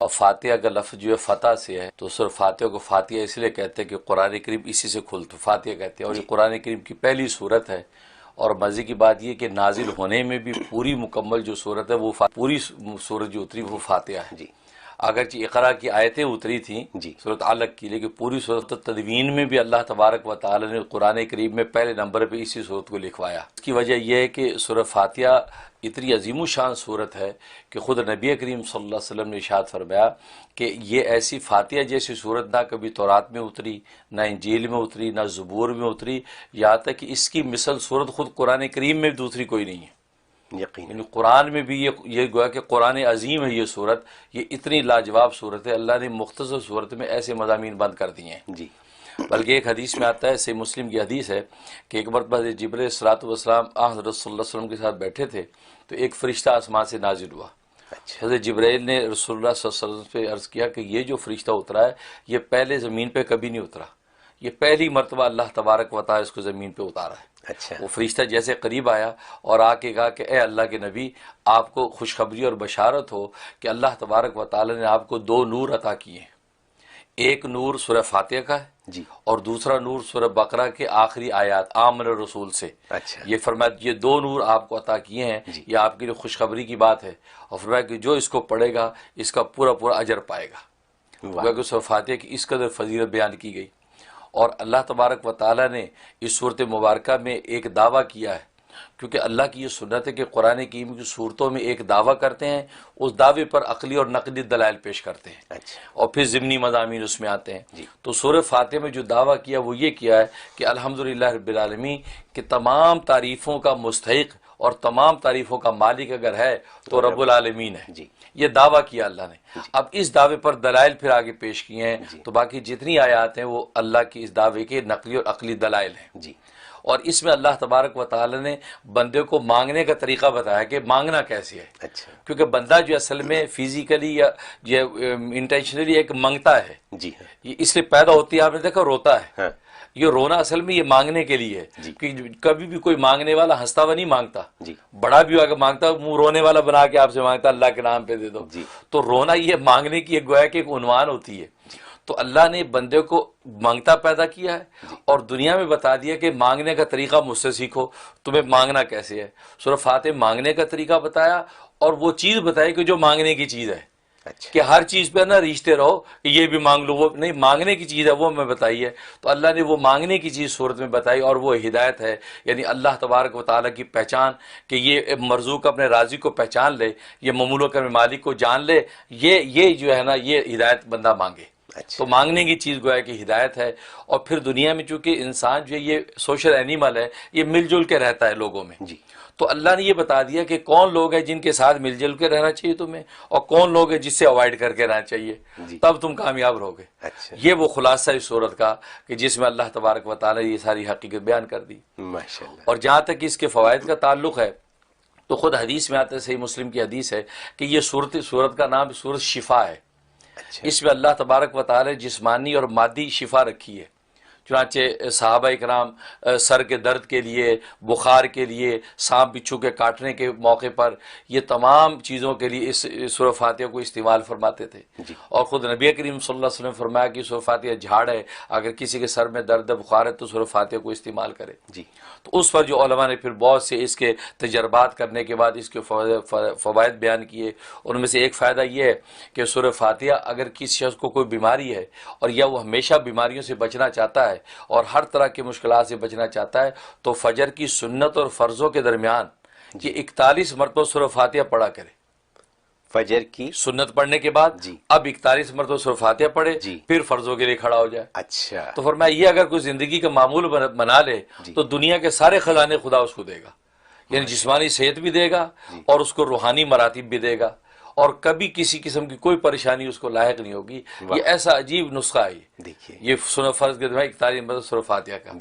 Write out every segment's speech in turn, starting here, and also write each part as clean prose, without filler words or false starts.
اور فاتحہ کا لفظ جو ہے فتح سے ہے، تو صرف فاتحہ کو فاتحہ اس لیے کہتے ہیں کہ قرآن کریم اسی سے کھلتا، فاتحہ کہتے ہیں، اور یہ قرآن کریم کی پہلی صورت ہے۔ اور مزے کی بات یہ کہ نازل ہونے میں بھی پوری مکمل جو صورت ہے وہ پوری صورت جو اتری وہ فاتحہ ہے۔ اگرچہ اقرا کی آیتیں اتری تھیں صورت علق کی، لیکن پوری صورت تدوین میں بھی اللہ تبارک و تعالی نے قرآن کریم میں پہلے نمبر پہ اسی صورت کو لکھوایا۔ اس کی وجہ یہ ہے کہ سورۃ فاتحہ اتنی عظیم الشان صورت ہے کہ خود نبی کریم صلی اللہ علیہ وسلم نے ارشاد فرمایا کہ یہ ایسی فاتحہ جیسی صورت نہ کبھی تورات میں اتری، نہ انجیل میں اتری، نہ زبور میں اتری، یہاں تک کہ اس کی مثل صورت خود قرآن کریم میں دوسری کوئی نہیں ہے۔ یعنی قرآن میں بھی یہ گویا کہ قرآن عظیم ہے یہ صورت، یہ اتنی لاجواب صورت ہے، اللہ نے مختصر صورت میں ایسے مضامین بند کر دیے ہیں۔ بلکہ ایک حدیث میں آتا ہے، صحیح مسلم کی حدیث ہے کہ ایک مرتبہ جبرائیل الصلوۃ والسلام حضرت صلی اللہ علیہ وسلم کے ساتھ بیٹھے تھے تو ایک فرشتہ آسمان سے نازل ہوا۔ حضرت جبرائیل نے رسول اللہ صلی اللہ علیہ وسلم پہ عرض کیا کہ یہ جو فرشتہ اترا ہے یہ پہلے زمین پہ کبھی نہیں اترا، یہ پہلی مرتبہ اللہ تبارک و تعالی اس کو زمین پہ اتارا ہے۔ وہ فرشتہ جیسے قریب آیا اور آ کے کہا کہ اے اللہ کے نبی، آپ کو خوشخبری اور بشارت ہو کہ اللہ تبارک و تعالی نے آپ کو دو نور عطا کیے ہیں، ایک نور سورہ فاتحہ کا ہے اور دوسرا نور سورہ بقرہ کے آخری آیات آمن الرسول سے۔ یہ فرمایا یہ دو نور آپ کو عطا کیے ہیں، یہ آپ کے لیے خوشخبری کی بات ہے، اور فرمایا کہ جو اس کو پڑھے گا اس کا پورا پورا اجر پائے گا۔ سورہ فاتحہ کی اس قدر فضیلت بیان کی گئی، اور اللہ تبارک و تعالیٰ نے اس صورت مبارکہ میں ایک دعویٰ کیا ہے، کیونکہ اللہ کی یہ سنت ہے کہ قرآن کریم کی صورتوں میں ایک دعویٰ کرتے ہیں، اس دعوے پر عقلی اور نقلی دلائل پیش کرتے ہیں، اور پھر ضمنی مضامین اس میں آتے ہیں۔ تو سورہ فاتحہ میں جو دعویٰ کیا وہ یہ کیا ہے کہ الحمدللہ رب العالمین کہ تمام تعریفوں کا مستحق اور تمام تعریفوں کا مالک اگر ہے تو رب العالمین ہے۔ یہ دعویٰ کیا اللہ نے۔ اب اس دعوے پر دلائل پھر آگے پیش کیے ہیں، تو باقی جتنی آیات ہیں وہ اللہ کی اس دعوے کے نقلی اور عقلی دلائل ہیں۔ اور اس میں اللہ تبارک و تعالی نے بندے کو مانگنے کا طریقہ بتایا کہ مانگنا کیسے ہے، کیونکہ بندہ جو اصل میں فزیکلی یا انٹینشنلی ایک مانگتا ہے، یہ اس لیے پیدا ہوتی ہے، آپ نے دیکھا روتا ہے، یہ رونا اصل میں یہ مانگنے کے لیے ہے، کہ کبھی بھی کوئی مانگنے والا ہنستا ہوا نہیں مانگتا، بڑا بھی اگر مانگتا منہ رونے والا بنا کے آپ سے مانگتا اللہ کے نام پہ دے دو، تو رونا یہ مانگنے کی ایک گویا کہ ایک عنوان ہوتی ہے۔ تو اللہ نے بندے کو مانگتا پیدا کیا ہے اور دنیا میں بتا دیا کہ مانگنے کا طریقہ مجھ سے سیکھو، تمہیں مانگنا کیسے ہے۔ سورہ فاتحہ مانگنے کا طریقہ بتایا اور وہ چیز بتائی کہ جو مانگنے کی چیز ہے، کہ ہر چیز پہ نہ ریچھتے رہو کہ یہ بھی مانگ لو، وہ نہیں، مانگنے کی چیز ہے وہ میں بتائی ہے۔ تو اللہ نے وہ مانگنے کی چیز صورت میں بتائی، اور وہ ہدایت ہے، یعنی اللہ تبارک و تعالیٰ کی پہچان، کہ یہ مرزوق اپنے راضی کو پہچان لے، یہ مملوک اپنے مالک کو جان لے، یہ جو ہے نا یہ ہدایت بندہ مانگے۔ تو مانگنے کی چیز گویا کہ ہدایت ہے۔ اور پھر دنیا میں چونکہ انسان جو ہے یہ سوشل اینیمل ہے، یہ مل جل کے رہتا ہے لوگوں میں، تو اللہ نے یہ بتا دیا کہ کون لوگ ہیں جن کے ساتھ مل جل کے رہنا چاہیے تمہیں، اور کون لوگ ہیں جس سے اوائڈ کر کے رہنا چاہیے، تب تم کامیاب رہوگے۔ یہ وہ خلاصہ اس صورت کا کہ جس میں اللہ تبارک و تعالیٰ نے یہ ساری حقیقت بیان کر دی۔ اور جہاں تک اس کے فوائد کا تعلق ہے تو خود حدیث میں آتا ہے، صحیح مسلم کی حدیث ہے کہ یہ صورت کا نام سورۃ شفا ہے۔ اس میں اللہ تبارک و تعالی جسمانی اور مادی شفا رکھی ہے، چنانچہ صحابہ اکرام سر کے درد کے لیے، بخار کے لیے، سانپ بچھو کے کاٹنے کے موقع پر یہ تمام چیزوں کے لیے اس سورہ فاتحہ کو استعمال فرماتے تھے۔ اور خود نبی کریم صلی اللہ علیہ وسلم نے فرمایا کہ سورہ فاتحہ جھاڑ ہے، اگر کسی کے سر میں درد بخار ہے تو سورہ فاتحہ کو استعمال کرے۔ تو اس پر جو علماء نے پھر بہت سے اس کے تجربات کرنے کے بعد اس کے فوائد بیان کیے، ان میں سے ایک فائدہ یہ ہے کہ سورہ فاتحہ اگر کسی شخص کو کوئی بیماری ہے اور یا وہ ہمیشہ بیماریوں سے بچنا چاہتا ہے اور ہر طرح کی مشکلات سے بچنا چاہتا ہے تو فجر کی سنت اور فرضوں کے درمیان یہ 41 مرتبہ سورہ فاتحہ پڑھا کرے۔ فجر کی سنت پڑھنے کے بعد اب 41 مرتبہ سورہ فاتحہ پڑھے، پھر فرضوں کے لیے کھڑا ہو جائے۔ تو فرمایا یہ اگر کوئی زندگی کا معمول بنا لے تو دنیا کے سارے خزانے خدا اس کو دے گا، یعنی جسمانی صحت بھی دے گا اور اس کو روحانی مراتب بھی دے گا، اور کبھی کسی قسم کی کوئی پریشانی اس کو لاحق نہیں ہوگی۔ یہ ایسا عجیب نسخہ ہے یہ سورہ فرض کے درمیان 41 مرتبہ سورہ فاتحہ کا۔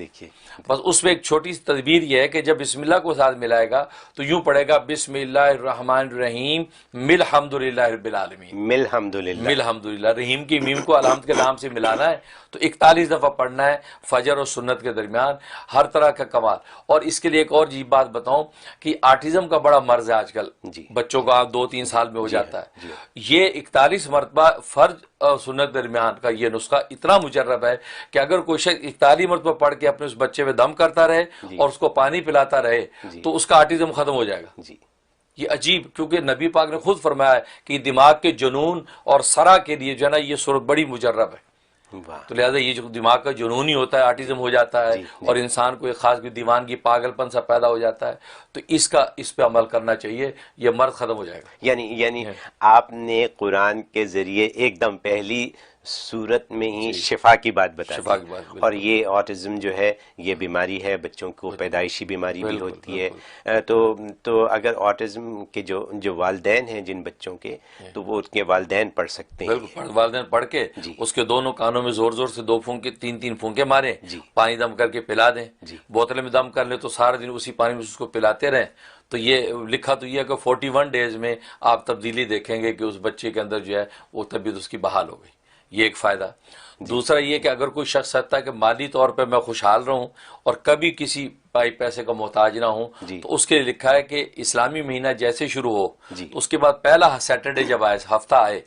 بس اس میں ایک چھوٹی سی تدبیر یہ ہے کہ جب بسم اللہ کو ساتھ ملائے گا تو یوں پڑھے گا بسم اللہ الرحمن الرحیم مل حمدللہ رب العالمین، مل حمدللہ، رحیم کی میم کو الحمد کے نام سے ملانا ہے، تو 41 دفعہ پڑھنا ہے فجر اور سنت کے درمیان، ہر طرح کا کمال۔ اور اس کے لیے ایک اور عجیب بات بتاؤں کہ آٹزم کا بڑا مرض ہے آج کل، بچوں کا 2-3 سال میں ہو جاتا ہے، جاتا ہے. یہ 41 مرتبہ فرض اور سنت درمیان کا یہ نسخہ اتنا مجرب ہے کہ اگر کوئی شخص 41 مرتبہ پڑھ کے اپنے اس بچے میں دم کرتا رہے اور اس کو پانی پلاتا رہے تو اس کا آٹزم ختم ہو جائے گا. یہ عجیب، کیونکہ نبی پاک نے خود فرمایا ہے کہ دماغ کے جنون اور سرا کے لیے جو ہے نا یہ صورت بڑی مجرب ہے. تو لہٰذا یہ جو دماغ کا جنون ہی ہوتا ہے، آٹزم ہو جاتا ہے اور انسان کو ایک خاص دیوانگی پاگل پن سا پیدا ہو جاتا ہے، تو اس پہ عمل کرنا چاہیے، یہ مرض ختم ہو جائے گا. یعنی آپ نے قرآن کے ذریعے ایک دم پہلی صورت میں ہی شفا کی بات بتا دی. اور یہ آٹزم جو ہے یہ بیماری ہے، بچوں کو پیدائشی بیماری بھی ہوتی ہے. تو اگر آٹزم کے جو والدین ہیں جن بچوں کے، تو وہ ان کے والدین پڑھ سکتے ہیں. بالکل، والدین پڑھ کے اس کے دونوں کانوں میں زور زور سے 2 پھونکے 3 پھونکے ماریں، پانی دم کر کے پلا دیں. بوتل میں دم کر لیں تو سارا دن اسی پانی میں اس کو پلاتے رہیں. تو یہ لکھا تو یہ ہے کہ 41 ڈیز میں آپ تبدیلی دیکھیں گے کہ اس بچے کے اندر جو ہے وہ طبیعت اس کی بحال ہو گئی. یہ ایک فائدہ. دوسرا یہ کہ اگر کوئی شخص چاہتا ہے کہ مالی طور پہ میں خوشحال رہوں اور کبھی کسی پیسے کا محتاج نہ ہوں، تو اس کے لیے لکھا ہے کہ اسلامی مہینہ جیسے شروع ہو اس کے بعد پہلا سیٹرڈے جب آئے، ہفتہ آئے،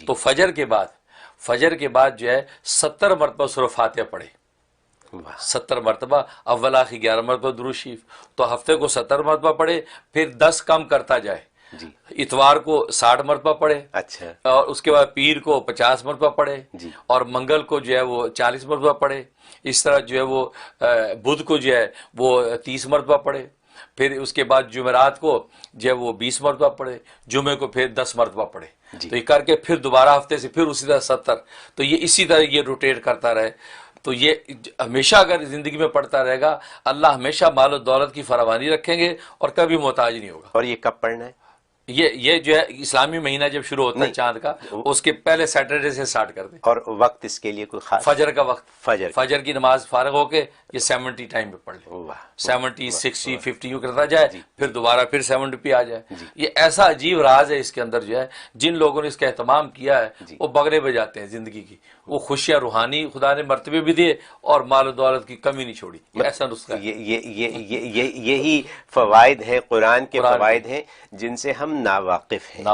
تو فجر کے بعد جو ہے 70 مرتبہ سورہ فاتحہ پڑھے. 70 مرتبہ، اول آخر 11 مرتبہ درود شریف. تو ہفتے کو 70 مرتبہ پڑھے، پھر 10 کم کرتا جائے. اتوار کو 60 مرتبہ پڑھے، اچھا، اور اس کے بعد پیر کو 50 مرتبہ پڑھے، اور منگل کو جو ہے وہ 40 مرتبہ پڑھے. اس طرح جو ہے وہ بدھ کو جو ہے وہ 30 مرتبہ پڑھے. پھر اس کے بعد جمعرات کو جو ہے وہ 20 مرتبہ پڑھے، جمعے کو پھر 10 مرتبہ پڑھے. تو یہ کر کے پھر دوبارہ ہفتے سے پھر اسی طرح 70. تو یہ اسی طرح یہ روٹیٹ کرتا رہے. تو یہ ہمیشہ اگر زندگی میں پڑھتا رہے گا، اللہ ہمیشہ مال و دولت کی فراوانی رکھیں گے اور کبھی محتاج نہیں ہوگا. اور یہ کب پڑھنا ہے؟ یہ جو ہے اسلامی مہینہ جب شروع ہوتا ہے چاند کا، اس کے پہلے سیٹرڈے سے سٹارٹ کر دیں. اور وقت اس کے لیے کوئی خاص؟ فجر کا وقت، فجر کی نماز فارغ ہو کے یہ 70 ٹائم پہ پڑھ لیں. 70 60 50 یوں کرتا جائے، پھر دوبارہ پھر 70 پہ آ جائے. یہ ایسا عجیب راز ہے اس کے اندر جو ہے، جن لوگوں نے اس کا اہتمام کیا ہے وہ بغرے بجاتے ہیں زندگی کی. وہ خوشیاں روحانی خدا نے مرتبے بھی دیے اور مال و دولت کی کمی نہیں چھوڑی. ایسا نسخہ ہے. یہی فوائد ہیں، قرآن کے فوائد ہیں جن سے ہم ناواقف ہیں.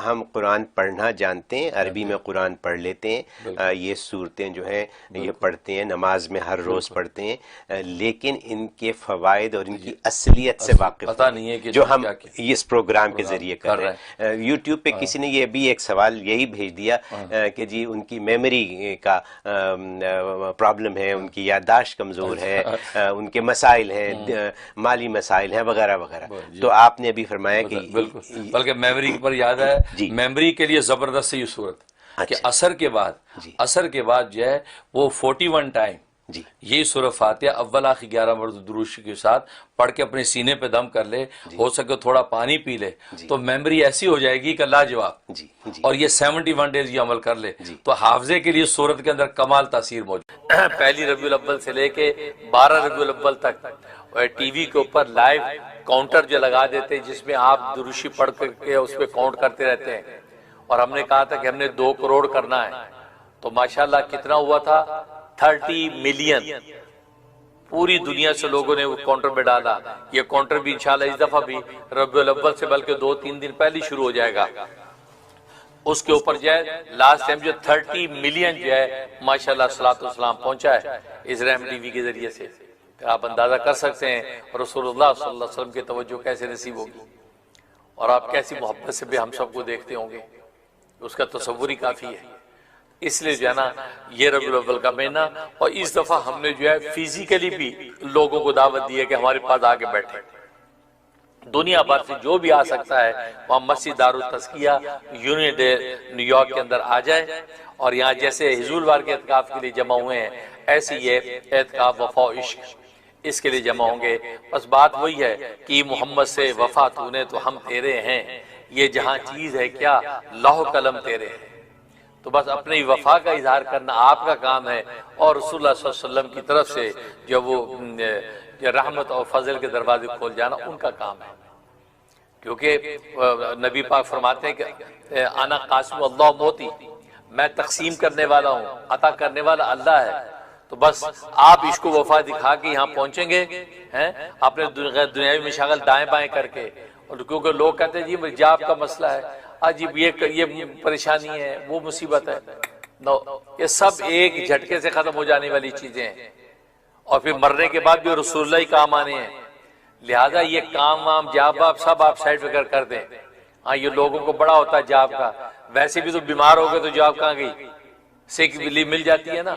ہم قرآن پڑھنا جانتے ہیں، عربی میں قرآن پڑھ لیتے ہیں، یہ صورتیں جو ہیں یہ پڑھتے ہیں، نماز میں ہر روز پڑھتے ہیں، لیکن ان کے فوائد اور ان کی اصلیت سے واقف پتہ نہیں ہے کہ جو ہم اس پروگرام کے ذریعے کر رہے ہیں. یوٹیوب پہ کسی نے یہ بھی ایک سوال یہی بھیج دیا کہ جی ان کی میموری کا پرابلم ہے، ان کی یادداشت کمزور ہے، ان کے مسائل ہیں، مالی مسائل ہیں وغیرہ وغیرہ. تو آپ نے ابھی فرمایا کہ بالکل، بلکہ میموری پر یاد ہے، میموری کے لیے زبردست یہ صورت کہ اثر کے بعد جو ہے وہ 41 ٹائم یہی سورہ فاتحہ اول آخر 11 مرتبہ درود کے ساتھ پڑھ کے اپنے سینے پہ دم کر لے. ہو سکے تھوڑا پانی پی لے تو میموری ایسی ہو جائے گی کہ لاجواب. اور یہ 71 ڈیز یہ عمل کر لے تو حافظے کے لیے سورت کے اندر کمال تاثیر موجود. پہلی ربیع الاول سے لے کے 12 ربیع الاول تک ٹی وی کے اوپر لائیو کاؤنٹر جو لگا دیتے ہیں جس میں آپ دروشی پڑھ کے اس پہ کاؤنٹ کرتے رہتے ہیں. اور ہم نے کہا تھا کہ ہم نے 2 کروڑ کرنا ہے، تو ماشاءاللہ کتنا ہوا تھا؟ 30 ملین. پوری دنیا سے لوگوں نے وہ کاؤنٹر میں ڈالا. یہ کاؤنٹر بھی انشاءاللہ اس دفعہ بھی ربیع الاول سے بلکہ 2-3 دن پہلے شروع ہو جائے گا. اس کے اوپر جو ہے لاسٹ ٹائم جو 30 ملین جو ہے ماشاءاللہ صلاۃ والسلام پہنچا ہے اس رحم ٹی وی کے ذریعے سے. پھر آپ اندازہ کر سکتے ہیں رسول اللہ صلی اللہ علیہ وسلم کی توجہ کیسے نصیب ہوگی اور آپ کیسی محبت سے بھی ہم سب کو دیکھتے ہوں گے، اس کا تصور ہی کافی ہے. اس لیے جو ہے نا یہ ربیع الاول کا مہینہ. اور اس دفعہ ہم نے جو ہے فزیکلی بھی لوگوں کو دعوت دی ہے کہ ہمارے پاس آ کے بیٹھے. دنیا بھر سے جو بھی آ سکتا ہے وہاں مسجد دارالتزکیہ یونین ڈے نیو یارک کے اندر آ جائے. اور یہاں جیسے حضور وار کے اعتکاف کے لیے جمع ہوئے ہیں ایسے یہ اعتکاف وفا و عشق اس کے لیے جمع ہوں گے. بس بات وہی ہے کہ محمد سے وفا تو نے تو ہم تیرے ہیں، یہ جہاں چیز ہے کیا لوح قلم تیرے ہیں. تو بس اپنی وفا کا اظہار کرنا آپ کا کام ہے، اور رسول اللہ صلی اللہ علیہ وسلم کی طرف سے جو وہ رحمت اور فضل کے دروازے کھول جانا ان کا کام ہے. کیونکہ نبی پاک فرماتے ہیں کہ انا قاسم اللہ موتی، میں تقسیم کرنے والا ہوں، عطا کرنے والا اللہ ہے. تو بس آپ عشق و وفا دکھا کے یہاں پہنچیں گے اپنے دنیاوی مشاغل دائیں بائیں کر کے، اور کیونکہ لوگ کہتے ہیں جی جاب کا مسئلہ ہے، عجیب یہ پریشانی ہے، وہ مصیبت ہے، نو، یہ سب ایک جھٹکے سے ختم ہو جانے والی چیزیں ہیں، اور پھر مرنے کے بعد بھی رسول اللہ ہی کام آنے ہیں۔ لہذا یہ کام وام جاب آپ سب آپ سائڈ پہ کر دیں۔ ہاں یہ لوگوں کو بڑا ہوتا ہے جاب کا، ویسے بھی تو بیمار ہو گئے تو جاب کہاں گئی، سیک لیو مل جاتی ہے نا،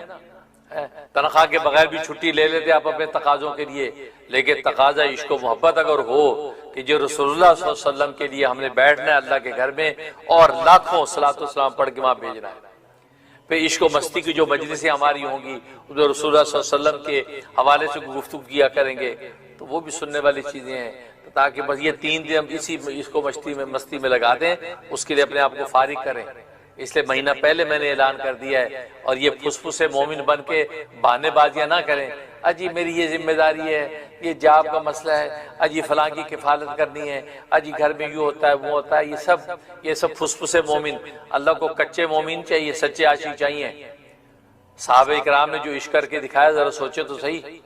تنخواہ کے بغیر بھی چھٹی لے لیتے آپ اپنے تقاضوں کے لیے، لیکن تقاضا عشق و محبت اگر ہو کہ جو رسول اللہ صلی اللہ علیہ وسلم کے لیے ہم نے بیٹھنا ہے اللہ کے گھر میں اور لاکھوں صلاۃ والسلام پڑھ کے وہاں بھیجنا ہے، پھر عشق و مستی کی جو مجلسیں ہماری ہوں گی جو رسول اللہ صلی اللہ علیہ وسلم کے حوالے سے گفتگو کیا کریں گے تو وہ بھی سننے والی چیزیں ہیں، تاکہ بس یہ 3 دن ہم اسی عشق و مستی میں لگا دیں، اس کے لیے اپنے آپ کو فارغ کریں۔ اس لیے مہینہ پہلے میں نے اعلان کر دیا ہے، اور یہ پھس مومن بن کے بہانے بازیاں نہ کریں، اجی میری یہ ذمہ داری ہے، یہ جاب کا مسئلہ ہے، اجی فلاں کی کفالت کرنی ہے، اجی گھر میں یوں ہوتا ہے وہ ہوتا ہے، یہ سب پھس مومن۔ اللہ کو کچے مومن چاہیے، سچے عاشق چاہیے۔ صحابہ کرام نے جو عشق کر کے دکھایا ذرا سوچے تو صحیح،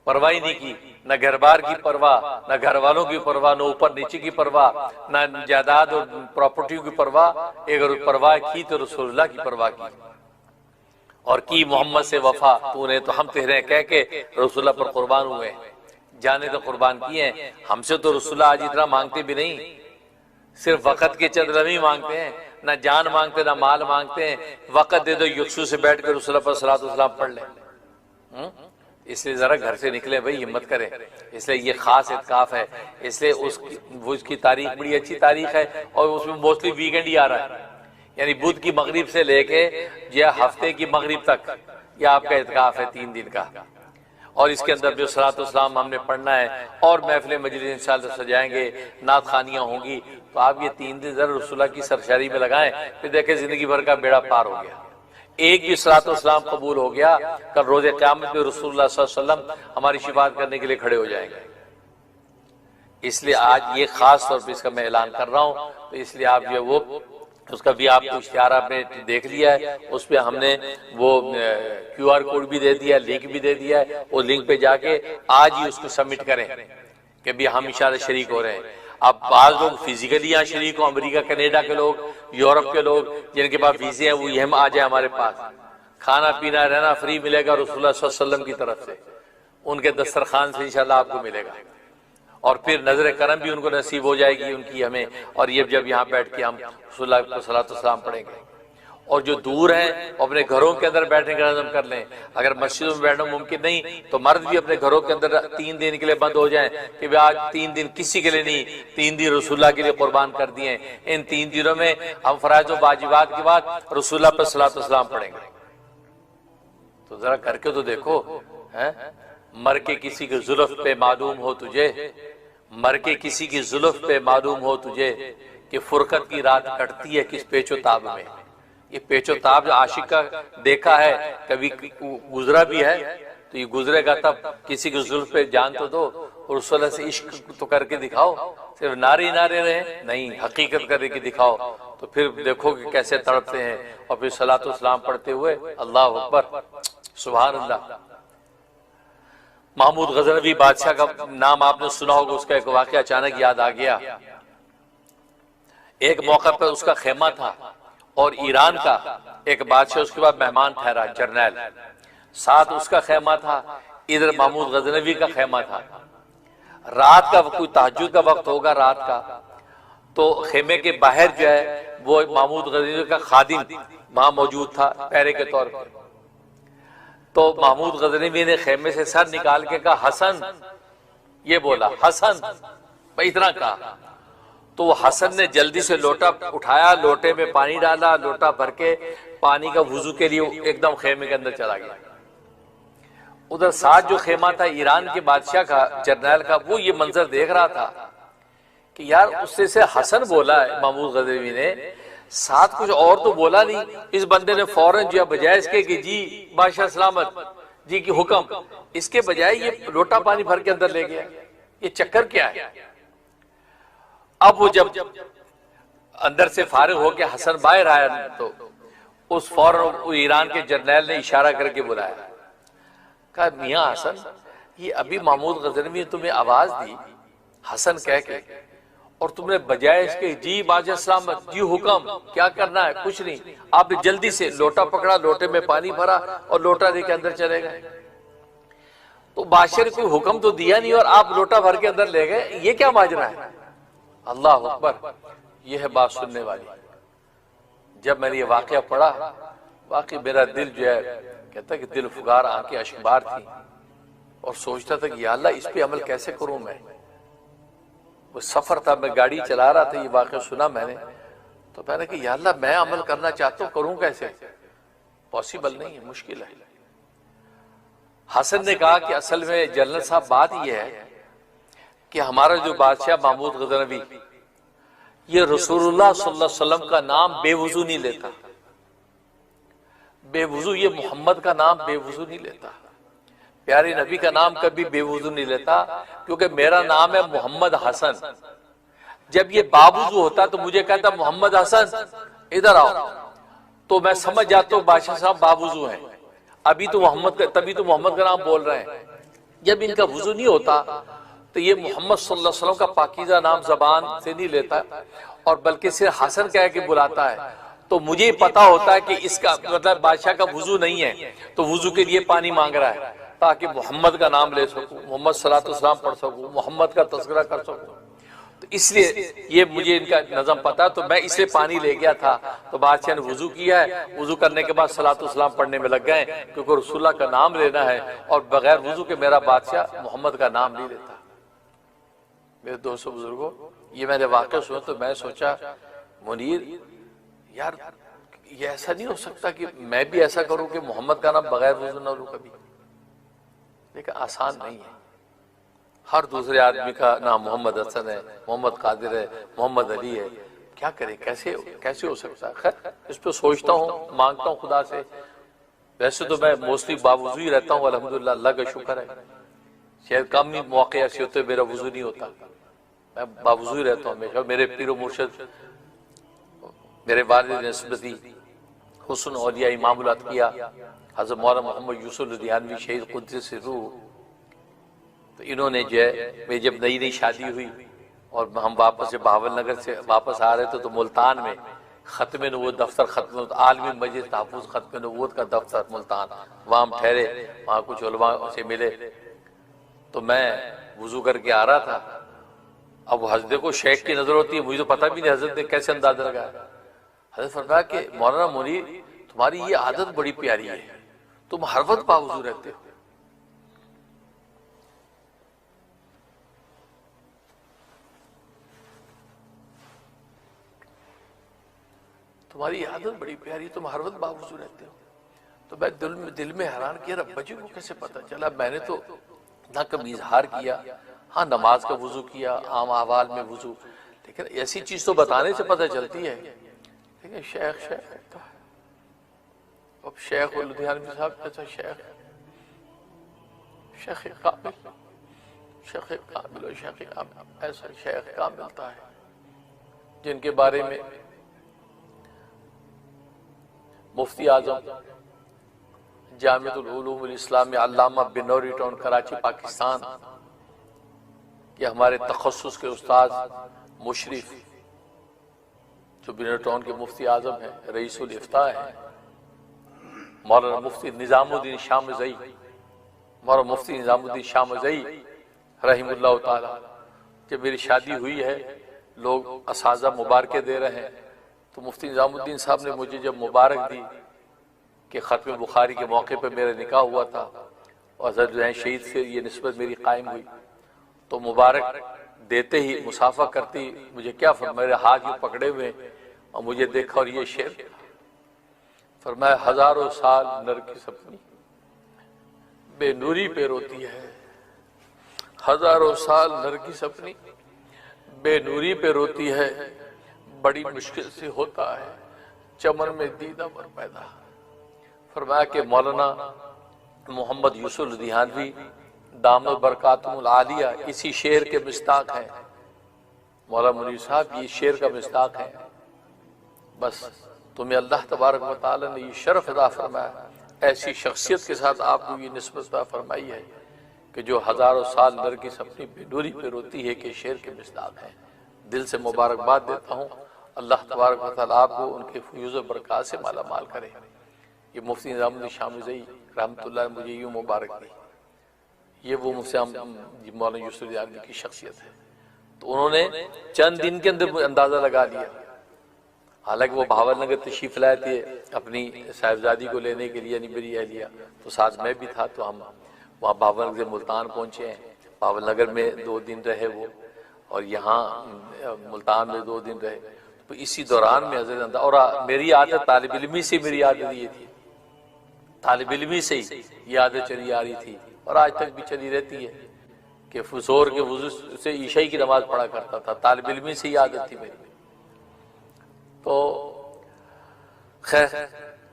پرواہ نہیں کی، نہ گھر بار کی پرواہ، نہ گھر والوں کی پرواہ، نہ اوپر نیچے کی پرواہ، نہ جائیداد اور پراپرٹیوں کی پرواہ، اگر پرواہ کی تو رسول اللہ کی پرواہ کی، اور کی محمد سے وفا تو نے تو ہم تیرے کہہ کے رسول اللہ پر قربان ہوئے، جانے تو قربان کیے ہیں۔ ہم سے تو رسول اللہ آج اتنا مانگتے بھی نہیں، صرف وقت کے چند لمحے مانگتے ہیں، نہ جان مانگتے نہ مال مانگتے ہیں، وقت دے دو یکسو سے بیٹھ کے رسول اللہ پر صلاۃ والسلام پڑھ لیں۔ اس لیے ذرا گھر سے نکلے بھائی، ہمت کریں، اس لیے یہ خاص اعتکاف ہے، اس لیے اس کی تاریخ بڑی اچھی تاریخ ہے، اور اس میں موسٹلی ویکینڈ ہی آ رہا ہے، یعنی بدھ کی مغرب سے لے کے یا ہفتے کی مغرب تک یہ آپ کا اعتکاف ہے 3 دن کا، اور اس کے اندر جو صلاۃ والسلام ہم نے پڑھنا ہے، اور محفل مجلس انشاءاللہ سجائیں گے، نعت خوانیاں ہوں گی، تو آپ یہ 3 دن ذرا رسول اللہ کی سرشاری میں لگائیں، پھر دیکھیں زندگی بھر کا بیڑا پار ہو گیا۔ ایک بھی صلاۃ والسلام قبول ہو گیا، کل روز قیامت میں رسول اللہ صلی اللہ علیہ وسلم ہماری شفاعت کرنے کے لیے کھڑے ہو جائیں گے۔ اس لیے آج یہ خاص طور پہ اس کا میں اعلان کر رہا ہوں، تو اس لیے آپ جو وہ اس کا بھی آپ کو اشتہار آپ نے دیکھ لیا ہے، اس پہ ہم نے وہ QR کوڈ بھی دے دیا ہے، لنک بھی دے دیا ہے، وہ لنک پہ جا کے آج ہی اس کو سبمٹ کریں کہ بھی ہم انشاءاللہ شریک ہو رہے ہیں۔ اب بعض لوگ فزیکلی یہاں شریک ہوں، امریکہ کینیڈا کے لوگ، یورپ کے لوگ جن کے پاس ویزے ہیں وہ یہ آ جائیں ہمارے پاس، کھانا پینا رہنا فری ملے گا رسول اللہ صلی اللہ علیہ وسلم کی طرف سے، ان کے دسترخوان سے انشاءاللہ آپ کو ملے گا، اور پھر نظر کرم بھی ان کو نصیب ہو جائے گی ان کی ہمیں، اور یہ جب یہاں بیٹھ کے ہم رسول اللہ کو صلاۃ والسلام پڑھیں گے۔ اور جو دور ہیں وہ اپنے گھروں کے اندر بیٹھنے کا نظم کر لیں، اگر مسجدوں میں بیٹھنا ممکن نہیں تو مرد بھی اپنے گھروں کے اندر 3 دن کے لیے بند ہو جائیں کہ آج 3 دن کسی کے لیے نہیں، 3 دن رسول اللہ کے لیے قربان کر دیے، ان 3 دنوں میں ہم فرائض و واجبات کے بعد رسول اللہ پر صلاۃ والسلام پڑھیں گے۔ تو ذرا کر کے تو دیکھو، مر کے کسی کے زلف پہ معلوم ہو تجھے، مر کے کسی کی زلف پہ معلوم ہو تجھے کہ فرقت کی رات کٹتی ہے کس پیچ و تاب میں۔ یہ پیچ و تاب جو عاشق کا دیکھا ہے، کبھی گزرا بھی ہے، تو یہ گزرے گا تب کسی کی زلف پہ جان تو دو، اور رسول اللہ سے عشق تو کر کے دکھاؤ، صرف نعرے نعرے رہے نہیں، حقیقت کر کے دکھاؤ، تو پھر دیکھو کہ کیسے تڑپتے ہیں، اور پھر صلاۃ والسلام پڑھتے ہوئے اللہ اکبر سبحان اللہ۔ محمود غزنوی بادشاہ کا نام آپ نے سنا ہوگا، اس کا ایک واقعہ اچانک یاد آ گیا۔ ایک موقع پر اس کا خیمہ تھا، اور ایران کا ایک بادشاہ اس کے بعد مہمان ٹھہرا، جرنیل، ساتھ اس کا خیمہ تھا، ادھر محمود غزنوی کا خیمہ تھا۔ رات کا کوئی تہجد کا وقت ہوگا رات کا، تو خیمے کے باہر جو ہے وہ محمود غزنوی کا خادم وہاں موجود تھا پہرے کے طور پر۔ تو محمود غزنوی نے خیمے سے سر نکال کے کہا حسن، یہ بولا حسن، اتنا کہا، تو وہ حسن نے جلدی سے لوٹا اٹھایا، لوٹے میں پانی ڈالا، لوٹا بھر کے پانی کا وضو کے لیے ایک دم خیمے کے اندر چلا گیا۔ ادھر ساتھ جو خیمہ تھا ایران کے بادشاہ کا، جرنیل کا، وہ یہ منظر دیکھ رہا تھا کہ یار اس سے حسن بولا ہے محمود غزنوی نے، ساتھ کچھ اور تو بولا نہیں۔ اس بندے نے فوراً جو بجائے اس کے کہ جی بادشاہ سلامت، جی کی حکم، اس کے بجائے یہ لوٹا پانی بھر کے اندر لے گیا، یہ چکر کیا ہے؟ اب وہ جب اندر سے فارغ ہو کے حسن باہر آیا تو اس فوراً ایران کے جرنیل نے اشارہ کر کے بلایا، کہا میاں حسن، یہ ابھی محمود غزنوی نے تمہیں آواز دی حسن کہہ کے، اور تم نے بجائے اس کے جی بادشاہ سلامت، جی حکم، کیا کرنا ہے؟ کچھ نہیں، آپ نے جلدی سے لوٹا پکڑا، لوٹے میں پانی بھرا اور لوٹا لے کے اندر چلے گئے۔ تو بادشاہ نے کوئی حکم تو دیا نہیں اور آپ لوٹا بھر کے اندر لے گئے، یہ کیا ماجرا ہے؟ اللہ اکبر، یہ ہے بات سننے والی۔ جب میں نے یہ واقعہ پڑھا، واقعی میرا دل جو ہے کہتا ہے کہ دل فگار، آنکھیں اشکبار تھی، اور سوچتا تھا کہ یا اللہ اس پہ عمل کیسے کروں میں۔ وہ سفر تھا، میں گاڑی چلا رہا تھا، یہ واقعہ سنا میں نے، تو میں نے کہا یا اللہ میں عمل کرنا چاہتا ہوں، کروں کیسے؟ پاسبل نہیں ہے، مشکل ہے۔ حسن نے کہا کہ اصل میں جنرل صاحب بات یہ ہے کہ ہمارا جو بادشاہ محمود غزنوی، یہ رسول اللہ صلی اللہ علیہ وسلم کا نام بے وضو نہیں لیتا، بے وضو، یہ محمد کا نام بے وضو نہیں لیتا، پیارے نبی کا نام کبھی بے وضو نہیں لیتا، کیونکہ میرا نام ہے محمد حسن۔ جب یہ باوضو ہوتا تو مجھے کہتا محمد حسن ادھر آؤ، تو میں سمجھ جاتا ہوں بادشاہ صاحب باوضو ہیں، ابھی تو تبھی تو محمد کا نام بول رہے ہیں۔ جب ان کا وضو نہیں ہوتا تو یہ محمد صلی اللہ علیہ وسلم کا پاکیزہ نام زبان سے نہیں لیتا، اور بلکہ صرف حسن کہہ کے بلاتا ہے۔ تو مجھے پتا ہوتا ہے کہ اس کا مطلب بادشاہ کا وضو نہیں ہے، تو وضو کے لیے پانی مانگ رہا ہے تاکہ محمد کا نام لے سکوں، محمد صلی اللہ علیہ وسلم پڑھ سکوں، محمد کا تذکرہ کر سکوں۔ تو اس لیے یہ مجھے ان کا نظم پتا، تو میں اسے پانی لے گیا تھا، تو بادشاہ نے وضو کیا ہے، وضو کرنے کے بعد صلاۃ والسلام پڑھنے میں لگ گئے، کیونکہ رسول اللہ کا نام لینا ہے، اور بغیر وضو کے میرا بادشاہ محمد کا نام نہیں لیتا۔ میرے دوستو بزرگوں، یہ میں نے واقعہ سنا تو میں سوچا منیر یار یہ ایسا نہیں ہو سکتا کہ میں بھی ایسا کروں کہ محمد کا نام بغیر وضو نہ لوں کبھی، لیکن آسان نہیں ہے۔ ہر دوسرے آدمی کا نام محمد حسن ہے، محمد قادر ہے، محمد علی ہے، کیا کریں، کیسے ہو سکتا ہے؟ خیر اس پہ سوچتا ہوں، مانگتا ہوں خدا سے۔ ویسے تو میں موسٹلی باوضو ہی رہتا ہوں الحمدللہ، اللہ کا شکر ہے، شاید کم ہی موقع ایسے ہوتے میرا وضو نہیں ہوتا، میں باوضو ہی رہتا ہوں ہمیشہ۔ میرے پیر و مرشد میرے والد نسبتی حسن اولیاء امام الاتقیاء حضرت مولانا محمد یوسف لدھیانوی شہید قدس روح، تو انہوں نے جو ہے میں جب نئی نئی شادی ہوئی اور ہم واپس سے بہاول نگر سے واپس آ رہے تھے تو ملتان میں ختم نبوت دفتر، ختم عالمی مجلس تحفظ ختم نبوت کا دفتر ملتان، وہاں ہم ٹھہرے، وہاں کچھ علماء سے ملے، تو میں وضو کر کے آ رہا تھا۔ اب حضرت کو شیخ کی نظر ہوتی ہے، مجھے تو پتہ بھی نہیں حضرت نے کیسے اندازہ لگایا۔ حضرت فرمایا کہ مولانا منیر تمہاری یہ عادت بڑی پیاری ہے، تم ہر وقت باوضو رہتے ہو۔ تمہاری عادت بڑی پیاری، تم ہر وقت باوضو رہتے ہو۔ تو میں دل میں حیران کیا رب جی کو کیسے پتہ چلا؟ میں نے تو نہ کبھی اظہار کیا، ہاں نماز کا وضو کیا، عام احوال میں وضو، لیکن ایسی چیز تو بتانے سے پتہ چلتی ہے۔ لیکن شیخ کہتا ہے، اب شیخ لدھیانوی صاحب کہتا ہے شیخ کامل، شیخ کامل و شیخ کامل، ایسا شیخ کامل ملتا ہے جن کے بارے میں مفتی اعظم جامعۃ العلوم الاسلامیہ علامہ بنوری ٹاؤن کراچی پاکستان کہ ہمارے تخصص کے استاد مشرف جو بنوری ٹاؤن کے مفتی اعظم ہیں، رئیس الافتاء ہیں، مولانا مفتی نظام الدین شامزئی، مولانا مفتی نظام الدین شامزئی رحم اللہ تعالی۔ جب میری شادی ہوئی ہے لوگ اساتذہ مبارکیں دے رہے ہیں، تو مفتی نظام الدین صاحب نے مجھے جب مبارک دی کہ ختم بخاری کے موقع پہ میرا نکاح ہوا تھا اور حضرت جو ہیں شہید سے یہ نسبت میری قائم ہوئی، تو مبارک دیتے ہی مصافحہ کرتی مجھے کیا فرمایا، میرے ہاتھ یوں پکڑے ہوئے اور مجھے دیکھا اور یہ شعر فرمایا، ہزاروں سال نرگس اپنی بے نوری پہ روتی ہے، ہزاروں سال نرگس اپنی بے نوری پہ روتی ہے، بڑی مشکل سے ہوتا ہے چمن میں دیدہ پر پیدا۔ فرمایا کہ مولانا محمد یوسف لدھیانوی دامت برکاتہم العالیہ اسی شعر کے مصداق ہیں، مولانا منیر صاحب یہ شعر کا مصداق ہے۔ بس تمہیں اللہ تبارک و تعالی نے یہ شرف عطا فرمایا، ایسی شخصیت کے ساتھ آپ کو یہ نسبت عطا فرمائی ہے کہ جو ہزاروں سال نرگس اپنی بے نوری پہ روتی ہے کہ شعر کے مصداق ہیں۔ دل سے مبارکباد دیتا ہوں، اللہ تبارک و تعالیٰ آپ کو ان کے فیوز و برکات سے مالا مال کرے۔ یہ مفتی نظام الدین شاہ مرزائی رحمۃ اللہ نے مجھے یوں مبارک دی، یہ وہ مفتی مولانا یوسف دیانوی کی شخصیت ہے۔ تو انہوں نے چند دن کے اندر اندازہ لگا لیا، حالانکہ وہ بھاول نگر تشریف لائے تھے اپنی صاحبزادی کو لینے کے لیے، یعنی میری اہلیہ، تو ساتھ میں بھی تھا، تو ہم وہاں بھاول نگر سے ملتان پہنچے ہیں، بھاول نگر میں 2 دن رہے وہ، اور یہاں ملتان میں 2 دن رہے۔ تو اسی دوران میں حضرت اور میری عادت طالب علمی سے، میری عادت یہ تھی، طالب علمی سے ہی یہ عادت چلی آ رہی تھی اور آج تک بھی چلی رہتی ہے کہ فجور کے وضو سے عشاء کی نماز پڑھا کرتا تھا، طالب علمی سے ہی عادت تھی میری۔ تو خیر،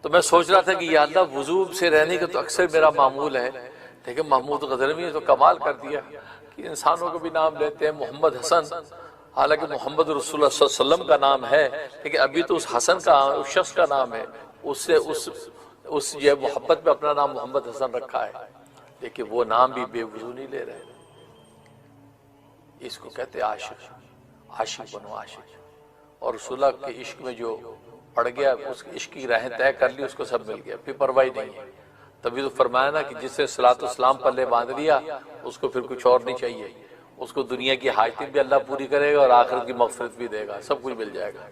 تو میں سوچ رہا تھا کہ یا اللہ وضو سے رہنے کا تو اکثر میرا معمول ہے، لیکن محمود غزنوی نے تو کمال کر دیا کہ انسانوں کو بھی نام لیتے ہیں محمد حسن، حالانکہ محمد رسول اللہ صلی اللہ علیہ وسلم کا نام ہے، لیکن ابھی تو اس حسن کا، اس شخص کا نام ہے، اس سے اس یہ محبت میں اپنا نام محمد حسن رکھا ہے، لیکن وہ نام بھی بے وضو نہیں لے رہے۔ اس کو کہتے عاشق، عاشق بنو عاشق، اور رسول اللہ کے عشق میں جو پڑ گیا، اس عشق کی راہیں طے کر لی، اس کو سب مل گیا، پھر پرواہ نہیں ہے۔ تبھی تو فرمایا نا کہ جس نے صلاۃ والسلام پلے باندھ لیا اس کو پھر کچھ اور نہیں چاہیے، اس کو دنیا کی حاجتیں بھی اللہ پوری کرے گا اور آخرت کی مغفرت بھی دے گا، سب کچھ مل جائے گا۔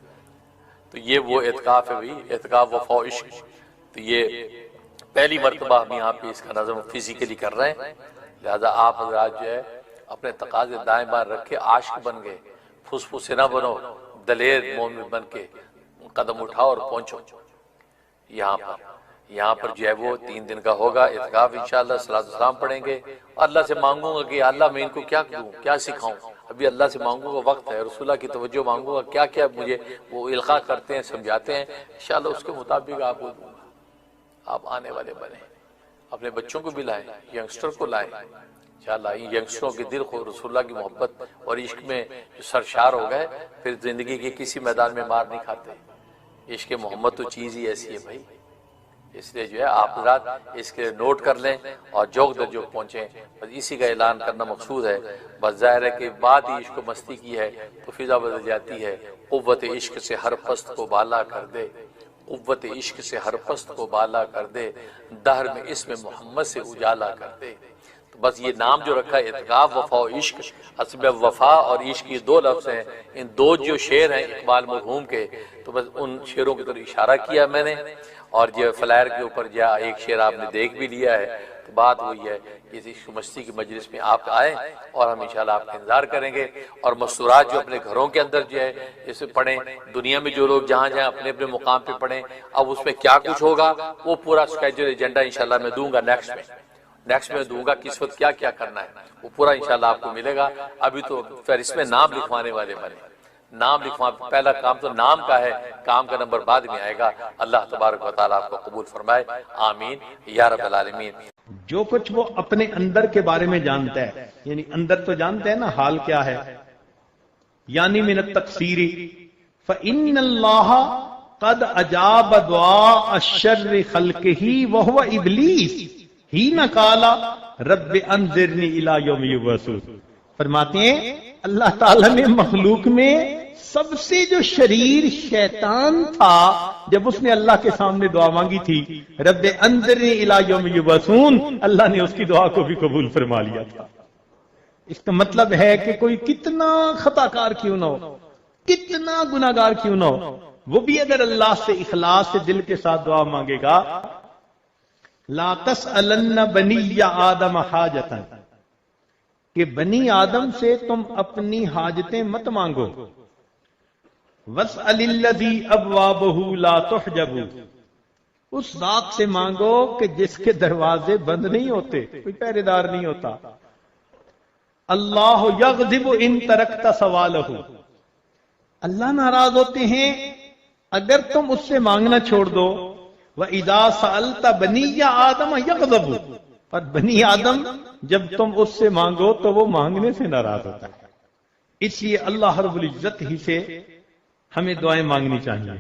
تو یہ وہ اعتکاف ہے بھائی، اعتکاف وفا و عشق۔ تو یہ پہلی مرتبہ ہم یہاں پہ اس کا نظم فزیکلی کر رہے ہیں، لہذا آپ حضرات جو ہے اپنے تقاضے دائیں بائیں رکھ کے عاشق بن گئے، پھسپھسے نہ بنو، دلیر مومن بن کے قدم اٹھاؤ اور پہنچو یہاں پر جو ہے وہ 3 دن کا ہوگا اعتکاف انشاءاللہ، صلاۃ والسلام پڑھیں گے، اللہ سے مانگوں گا کہ اللہ میں ان کو کیا دوں، کیا سکھاؤں، ابھی اللہ سے مانگوں گا، وقت ہے، رسول اللہ کی توجہ مانگوں گا، کیا کیا مجھے وہ القاء کرتے ہیں، سمجھاتے ہیں، انشاءاللہ اس کے مطابق آپ کو دوں گا۔ آپ آنے والے بنیں، اپنے بچوں کو بھی لائیں، ینگسٹر کو لائیں انشاءاللہ، ان ینگسٹروں کے دل کو رسول اللہ کی محبت اور عشق میں جو سرشار ہو گئے، پھر زندگی کے کسی میدان میں مار نہیں کھاتے۔ عشق محمد تو چیز ہی ایسی ہے بھائی، اس لیے جو ہے آپ حضرات اس کے نوٹ کر لیں اور جوگ در جوگ پہنچیں، بس اسی کا اعلان کرنا مقصود ہے۔ بس ظاہر ہے کہ بعد ہی عشق و مستی کی ہے تو فضا بدل جاتی ہے۔ قوت عشق سے ہر پست کو بالا کر دے، قوت عشق سے ہر پست کو بالا کر دے، دہر میں اسم محمد سے اجالا کر دے۔ تو بس یہ نام جو رکھا ہے اعتکاف وفا و عشق، اصل میں وفا اور عشق یہ 2 لفظ ہیں، ان 2 جو شعر ہیں اقبال مرحوم کے، تو بس ان شعروں کی طرف اشارہ کیا میں نے، اور جو فلائر کے اوپر جا ایک شعر آپ نے دیکھ بھی لیا ہے۔ تو بات وہی ہے کہ اس عشق مستی کی مجلس میں آپ آئیں اور ہم انشاءاللہ آپ کا انتظار کریں گے، اور مستورات جو اپنے گھروں کے اندر جو ہے اسے پڑھیں، دنیا میں جو لوگ جہاں جہاں اپنے اپنے مقام پہ پڑھیں، اب اس میں کیا کچھ ہوگا وہ پورا سکیجول ایجنڈا انشاءاللہ میں دوں گا نیکسٹ میں دوں گا، کس وقت کیا کیا کرنا ہے وہ پورا انشاءاللہ آپ کو ملے گا۔ ابھی تو پھر اس میں نام لکھوانے والے بنے، نام لکھوا، پہلا کام تو نام کا ہے، کام کا نمبر بعد میں آئے گا۔ اللہ تبارک و تعالیٰ آپ کو قبول فرمائے، آمین یا رب العالمین۔ جو کچھ وہ اپنے اندر کے بارے میں جانتا ہے، یعنی اندر تو جانتے ہیں نا حال کیا ہے، یعنی من التقصیر فإن اللہ قد اجاب دعاء الشر خلقہ وہو ابلیس حین قال رب انذرنی الی یوم یبعثون۔ فرماتے ہیں اللہ تعالیٰ نے مخلوق میں سب سے جو شریر شیطان تھا، جب اس نے اللہ کے سامنے دعا مانگی تھی رب انذرنی الی یوم یبعثون، اللہ نے اس کی دعا کو بھی قبول فرما لیا تھا۔ اس کا مطلب ہے کہ کوئی کتنا خطا کار کیوں نہ ہو، کتنا گناہ گار کیوں نہ ہو، وہ بھی اگر اللہ سے اخلاص سے دل کے ساتھ دعا مانگے گا، لا تسألن بنی آدم حاجتا، کہ بنی آدم سے تم اپنی حاجتیں مت مانگو، واسأل الذی ابوابہ لا تحجب، اس ذات سے مانگو کہ جس کے دروازے بند نہیں ہوتے، کوئی پہرے دار نہیں ہوتا۔ اللہ یغضب ان ترکت سوالہ، اللہ ناراض ہوتے ہیں اگر تم اس سے مانگنا چھوڑ دو۔ وَإِذَا سَأَلْتَ بَنِيَّ آدَمَ يَغْضَبُ، اور بنی آدم جب تم اس سے مانگو تو وہ مانگنے سے ناراض ہوتا ہے۔ اس لیے اللہ رب العزت ہی سے ہمیں دعائیں مانگنی چاہیے۔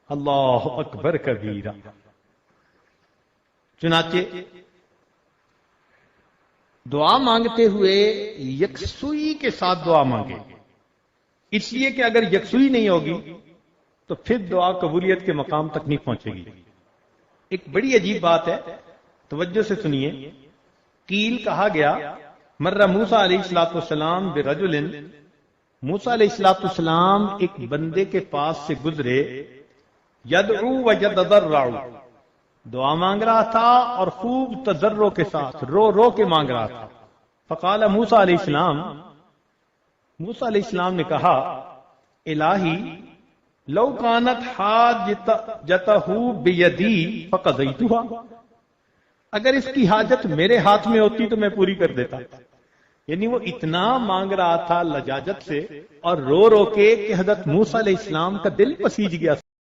اللہ اکبر کبیرہ۔ چنانچہ دعا مانگتے ہوئے یکسوئی کے ساتھ دعا مانگے، اس لیے کہ اگر یکسوئی نہیں ہوگی تو پھر دعا قبولیت کے مقام تک نہیں پہنچے گی۔ ایک بڑی عجیب بات ہے، توجہ سے سنیے۔ قیل کہا گیا مر موسیٰ علیہ السلام برجل، موسیٰ علیہ السلام ایک بندے کے پاس سے گزرے، یدعو ویتضرع، دعا مانگ رہا تھا اور خوب تضرع کے ساتھ رو رو کے مانگ رہا تھا۔ فقال موسیٰ علیہ السلام، موسیٰ علیہ السلام نے کہا الہی لو کانت حاجتہ بیدی فقضیتها، اگر اس کی حاجت میرے ہاتھ میں ہوتی تو میں پوری کر دیتا۔ یعنی وہ اتنا مانگ رہا تھا لجاجت سے اور رو رو کے کہ حضرت موسیٰ علیہ السلام کا دل پسیج گیا